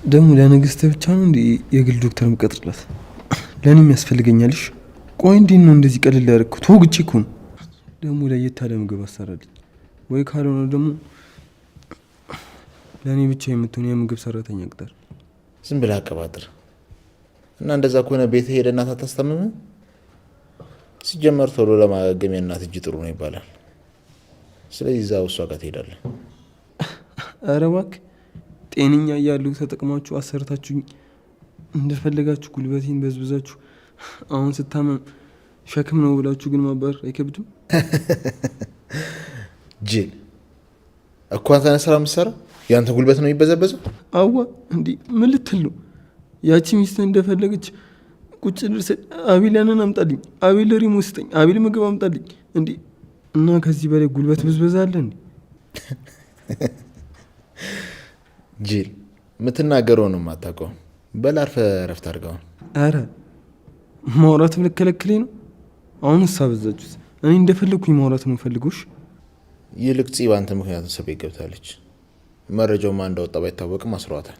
ደግሞ ለንግስት ብቻ ነው እንዴ የግል ዶክተር መቀጥርላት? ለኔም ያስፈልገኛልሽ። ቆይ እንዴት ነው እንደዚህ ቀልል ያደረኩት? ወግጪ እኮ ነው። ደግሞ ለየት ያለ ምግብ አሰራልኝ ወይ ካልሆነ ደግሞ ለኔ ብቻ የምትሆን የምግብ ሰራተኛ ቅጠር። ዝም ብለህ አቀባጥር እና እንደዛ ከሆነ ቤት ሄደ እናት አታስታምም? ሲጀመር ቶሎ ለማገገም የእናት እጅ ጥሩ ነው ይባላል። ስለዚህ እዛው እሷ ጋር ትሄዳለህ። ኧረ እባክህ ጤነኛ እያሉ ተጠቅማችሁ አሰርታችሁኝ እንደፈለጋችሁ ጉልበቴን በዝብዛችሁ አሁን ስታመም ሸክም ነው ብላችሁ ግን ማባረር አይከብድም? ጅል እኮ አንተ ነህ ስራ የምትሰራው፣ ያንተ ጉልበት ነው የሚበዘበዘው። አዋ እንዴ ምን ልትል ነው? ያቺ ሚስት እንደፈለገች ቁጭ ድርስ አቤል ያንን አምጣልኝ፣ አቤል ሪሞት ስጠኝ፣ አቤል ምግብ አምጣልኝ እንዴ! እና ከዚህ በላይ ጉልበት ብዝበዛ አለ እንዴ? ጅል የምትናገረው ነው የማታውቀው። በል አርፈህ እረፍት አድርገው። አረ ማውራት ልከለክለኝ ነው? አሁንስ አበዛችሁት። እኔ እንደፈለግኩኝ ማውራት ነው ፈልጎሽ። ይልቅ ጽ በአንተ ምክንያት እስር ቤት ገብታለች። መረጃው ማን እንዳወጣ ባይታወቅም አስሯታል።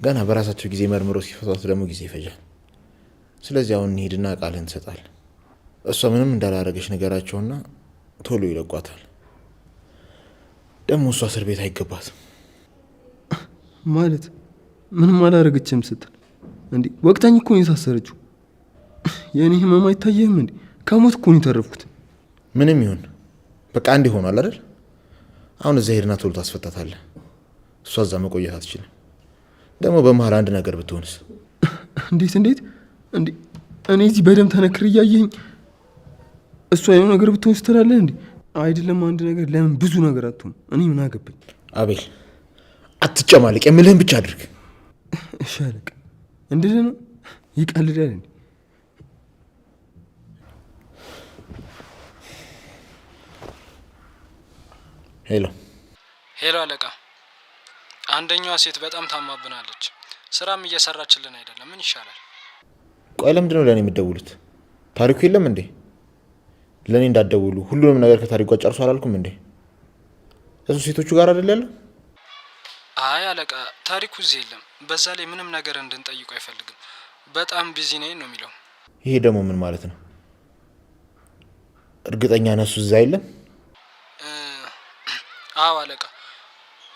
ገና በራሳቸው ጊዜ መርምሮ ሲፈቷት ደግሞ ጊዜ ይፈጃል። ስለዚህ አሁን እንሂድና ቃልህን ትሰጣለህ። እሷ ምንም እንዳላረገች ነገራቸውና ቶሎ ይለቋታል። ደግሞ እሷ እስር ቤት አይገባትም ማለት ምንም አላረገችም ስትል እንዴ? ወቅታኝ እኮ ነው የታሰረችው። የኔ ህመም አይታየህም እንዴ? ከሞት እኮ ነው የተረፍኩት። ምንም ይሁን በቃ እንዲህ ሆኗል አይደል? አሁን እዛ ሄድና ቶሎ ታስፈታታለህ። እሷ እዛ መቆየት አትችልም። ደግሞ በመሀል አንድ ነገር ብትሆንስ? እንዴት እንዴ? እኔ እዚህ በደም ተነክር እያየኝ እሷ የሆነ ነገር ብትሆን ስትላለህ እንዴ? አይደለም አንድ ነገር ለምን ብዙ ነገር አትሆን? እኔ ምን አገባኝ? አቤል አትጨማለቅ፣ የምልህን ብቻ አድርግ። እሺ አለቃ። እንዴት ነው ይቀልዳል እንዴ? ሄሎ አለቃ፣ አንደኛዋ ሴት በጣም ታማብናለች። ስራም እየሰራችልን አይደለም። ምን ይሻላል? ቆይ ለምንድን ነው ለእኔ የምትደውሉት? ታሪኩ የለም እንዴ? ለእኔ እንዳትደውሉ ሁሉንም ነገር ከታሪኩ ጋር ጨርሶ አላልኩም እንዴ? እሱ ሴቶቹ ጋር አይደል ያለው? አይ አለቃ፣ ታሪኩ እዚህ የለም። በዛ ላይ ምንም ነገር እንድንጠይቁ አይፈልግም። በጣም ቢዚ ነኝ ነው የሚለው። ይሄ ደግሞ ምን ማለት ነው? እርግጠኛ ነህ እሱ እዛ የለም? አዎ አለቃ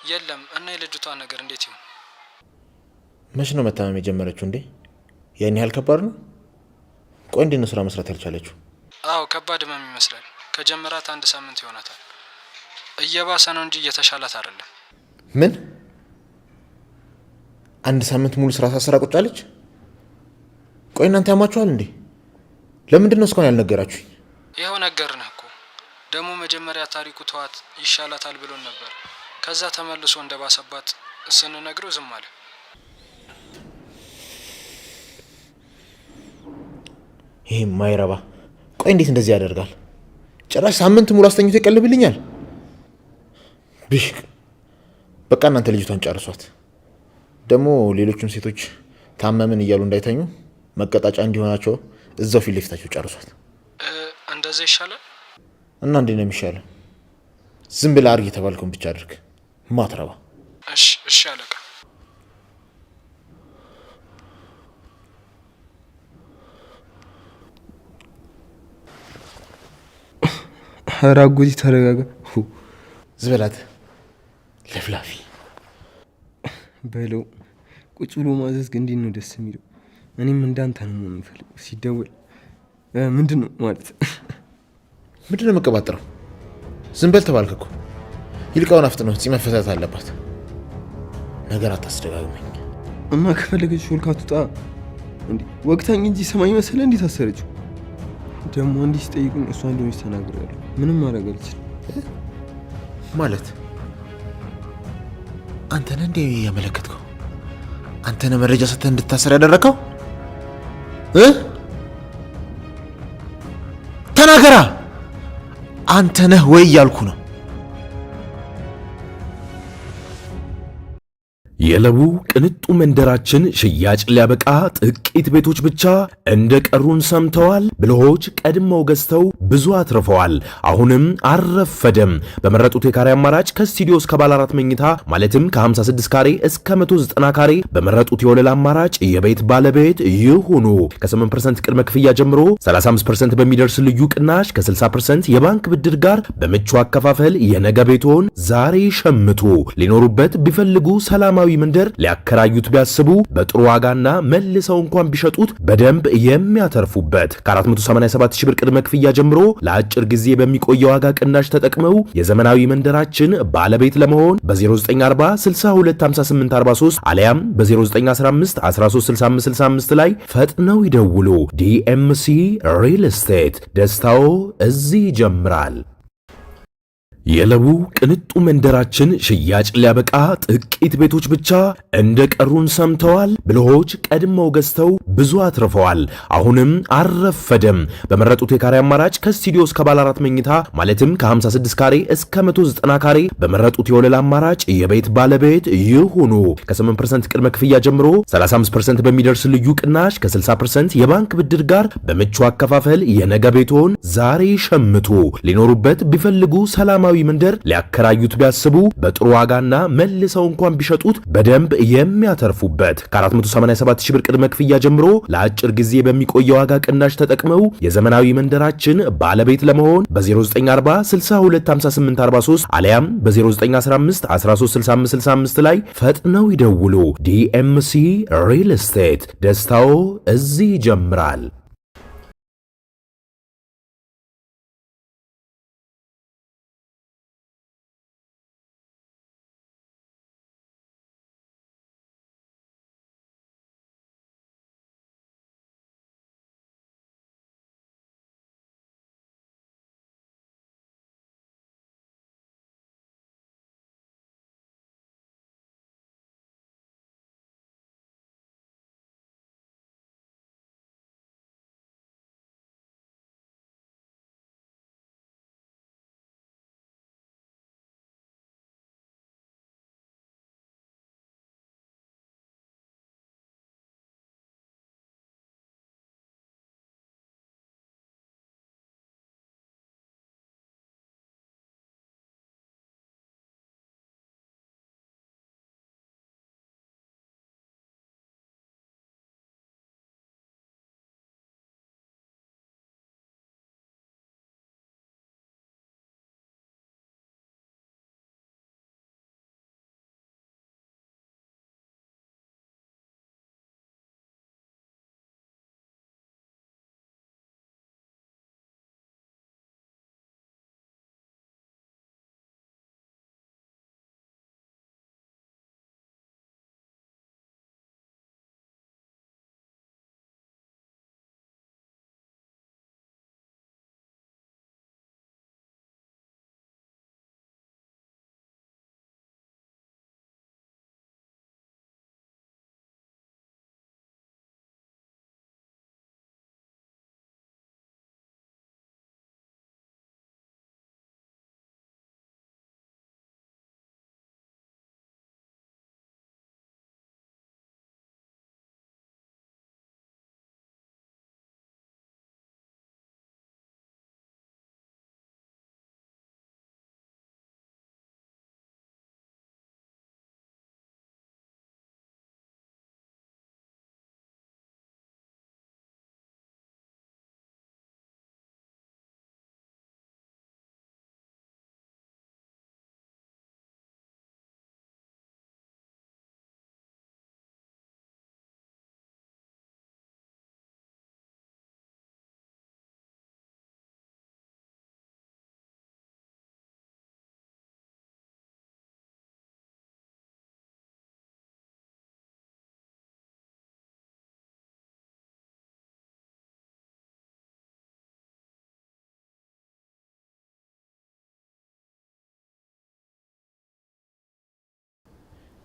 የለም። እና የልጅቷ ነገር እንዴት ይሁን? መች ነው መታመም የጀመረችው እንዴ? ያን ያህል ከባድ ነው? ቆይ እንዴት ነው ስራ መስራት ያልቻለችው? አዎ ከባድ ህመም ይመስላል። ከጀመራት 1 ሳምንት ይሆናታል። እየባሰ ነው እንጂ እየተሻላት አይደለም። ምን 1 ሳምንት ሙሉ ስራ ሳሰራ ቁጭ አለች? ቆይ እናንተ ያማችኋል እንዴ? ለምንድን ነው እስካሁን ያልነገራችሁኝ? ይኸው ነገርንህ እኮ። ደግሞ መጀመሪያ ታሪኩ ተዋት ይሻላታል ብሎን ነበር። ከዛ ተመልሶ እንደባሰባት ስንነግረው ዝም አለ። ይሄ ማይረባ። ቆይ እንዴት እንደዚህ ያደርጋል? ጭራሽ ሳምንት ሙሉ አስተኝቶ ይቀልብልኛል። ብሽቅ። በቃ እናንተ ልጅቷን ጨርሷት። ደግሞ ሌሎቹም ሴቶች ታመምን እያሉ እንዳይተኙ መቀጣጫ እንዲሆናቸው እዛው ፊት ለፊታቸው ጨርሷት። እንደዛ ይሻላል። እና እንዴት ነው የሚሻለው? ዝም ብለህ አድርግ የተባልከውን ብቻ አድርግ። ማትረባ። እሺ አለቃ። ኧረ አጎቴ ተረጋጋ። ዝበላት ለፍላፊ በለው። ቁጭ ብሎ ማዘዝ ግን እንዴት ነው ደስ የሚለው። እኔም እንዳንተ ነው መሆን የምፈልገው። ሲደወል ምንድን ነው ማለት ምንድን ነው የምቀባጥረው? ዝም በል ተባልክ እኮ። ይልቃውን አፍጥነው ፂ መፈታት አለባት። ነገር አታስደጋግመኝ። እና ከፈለገች ሾልካ ትውጣ እንዴ? ወቅታኝ እንጂ ሰማይ መሰለ እንዴት አሰረችው? ደግሞ እንዲህ ሲጠይቁኝ እሷ እንደሆነች ተናግሬያለሁ። ምንም ማድረግ አልችልም። ማለት አንተ ነህ እንዴ ያመለከትከው? አንተ ነህ መረጃ ሰጥተህ እንድታሰር ያደረከው? ተናገራ። አንተ ነህ ወይ ያልኩ ነው። የለቡ ቅንጡ መንደራችን ሽያጭ ሊያበቃ ጥቂት ቤቶች ብቻ እንደቀሩን ሰምተዋል። ብልሆች ቀድመው ገዝተው ብዙ አትርፈዋል። አሁንም አረፈደም። በመረጡት የካሬ አማራጭ ከስቱዲዮ እስከ ባለ 4 መኝታ ማለትም ከ56 ካሬ እስከ 190 ካሬ በመረጡት የወለል አማራጭ የቤት ባለቤት ይሁኑ። ከ8% ቅድመ ክፍያ ጀምሮ 35% በሚደርስ ልዩ ቅናሽ ከ60% የባንክ ብድር ጋር በምቹ አከፋፈል የነገ ቤቶን ዛሬ ሸምቱ። ሊኖሩበት ቢፈልጉ ሰላማዊ መንደር ሊያከራዩት ቢያስቡ በጥሩ ዋጋና መልሰው እንኳን ቢሸጡት በደንብ የሚያተርፉበት ከ487 ሺህ ብር ቅድመ ክፍያ ጀምሮ ለአጭር ጊዜ በሚቆየ ዋጋ ቅናሽ ተጠቅመው የዘመናዊ መንደራችን ባለቤት ለመሆን በ0940 625843 አሊያም በ0915 136565 ላይ ፈጥነው ይደውሉ። ዲኤምሲ ሪል ስቴት ደስታው እዚህ ይጀምራል። የለቡ ቅንጡ መንደራችን ሽያጭ ሊያበቃ ጥቂት ቤቶች ብቻ እንደቀሩን ሰምተዋል። ብልሆች ቀድመው ገዝተው ብዙ አትርፈዋል። አሁንም አረፈደም። በመረጡት የካሬ አማራጭ ከስቱዲዮ እስከ ባለ 4 መኝታ ማለትም ከ56 ካሬ እስከ 190 ካሬ በመረጡት የወለል አማራጭ የቤት ባለቤት ይሁኑ። ከ8% ቅድመ ክፍያ ጀምሮ 35% በሚደርስ ልዩ ቅናሽ ከ60% የባንክ ብድር ጋር በምቹ አከፋፈል የነገ ቤቶን ዛሬ ሸምቱ። ሊኖሩበት ቢፈልጉ ሰላማዊ መንደር ሊያከራዩት ቢያስቡ በጥሩ ዋጋና መልሰው እንኳን ቢሸጡት በደንብ የሚያተርፉበት ከ487 ሺህ ብር ቅድመ ክፍያ ጀምሮ ለአጭር ጊዜ በሚቆየ ዋጋ ቅናሽ ተጠቅመው የዘመናዊ መንደራችን ባለቤት ለመሆን በ0940 625843 አሊያም በ0915 136565 ላይ ፈጥነው ይደውሉ። ዲኤምሲ ሪል ስቴት ደስታው እዚህ ይጀምራል።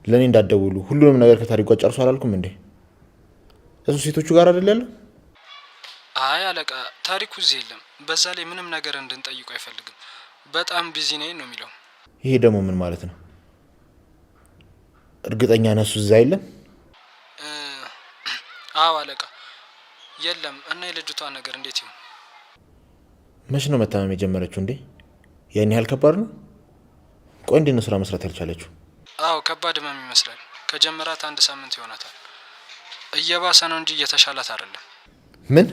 ለኔ እንዳትደውሉ ሁሉንም ነገር ከታሪኩ ጋር ጨርሶ አላልኩም እንዴ? እሱ ሴቶቹ ጋር አይደል ያለው? አይ አለቃ፣ ታሪኩ እዚህ የለም። በዛ ላይ ምንም ነገር እንድንጠይቁ አይፈልግም። በጣም ቢዚ ነኝ ነው የሚለው። ይሄ ደግሞ ምን ማለት ነው? እርግጠኛ ነሱ እዛ የለም? አዎ አለቃ፣ የለም። እና የልጅቷ ነገር እንዴት ይሆን? መች ነው መታመም የጀመረችው እንዴ? ያን ያህል ከባድ ነው? ቆይ እንዴት ነው ስራ መስራት ያልቻለችው? አዎ ከባድ ህመም ይመስላል። ከጀመራት 1 ሳምንት ይሆናታል። እየባሰ ነው እንጂ እየተሻላት አይደለም። ምን?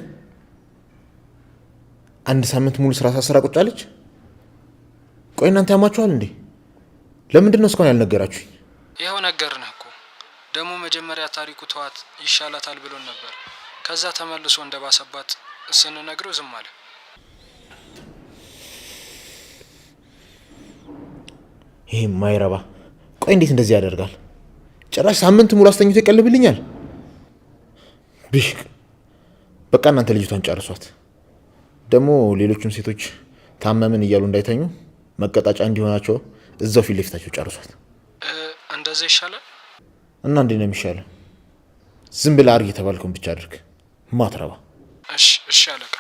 1 ሳምንት ሙሉ ስራ ሳሰራ ቁጭ አለች? ቆይ እናንተ ያማችኋል እንዴ? ለምንድን ነው እስካሁን ያልነገራችሁኝ? ይኸው ነገርንህ እኮ። ደግሞ መጀመሪያ ታሪኩ ተዋት ይሻላታል ብሎን ነበር። ከዛ ተመልሶ እንደባሰባት ስንነግረው ዝም አለ። ይሄ ማይረባ። ቆይ እንዴት እንደዚህ ያደርጋል? ጭራሽ ሳምንት ሙሉ አስተኝቶ ይቀልብልኛል። ብሽቅ። በቃ እናንተ ልጅቷን ጨርሷት። ደግሞ ሌሎቹም ሴቶች ታመምን እያሉ እንዳይተኙ መቀጣጫ እንዲሆናቸው እዛው ፊት ለፊታቸው ጨርሷት። እንደዛ ይሻላል። እና እንዴት ነው የሚሻለው? ዝም ብለህ አድርግ የተባልከውን ብቻ አድርግ። ማትረባ። እሺ አለቃ።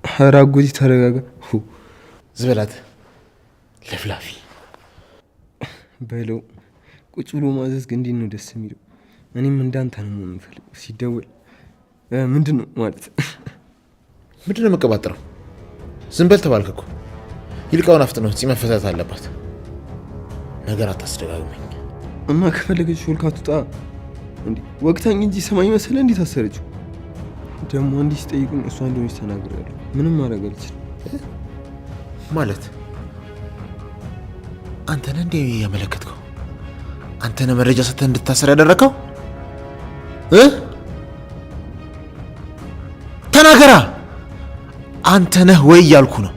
ኧረ አጎቴ ተረጋጋ። ዝበላት ለፍላፊ በለው። ቁጭ ብሎ ማዘዝ ግን እንዴት ነው ደስ የሚለው። እኔም እንዳንተ ነው መሆን የምፈልገው። ሲደወል ምንድን ነው ማለት ምንድን ነው የምቀባጥረው? ዝም በል ተባልክ እኮ። ይልቃውን አፍጥነው ፂ መፈታት አለባት። ነገር አታስደጋግመኝ። እና ከፈለገች ሾልካ ትውጣ እንዴ? ወቅታኝ እንጂ ሰማይ መሰለ እንዴት አሰረችው? ደግሞ እንዲህ ሲጠይቁኝ እሷ እንደሆነች ተናግሬያለሁ። ምንም ማድረግ አልችልም። ማለት አንተ ነህ እንዴ ያመለከትከው? አንተ ነህ መረጃ ሰጥተህ እንድታሰር ያደረከው? ተናገራ። አንተ ነህ ወይ ያልኩ ነው።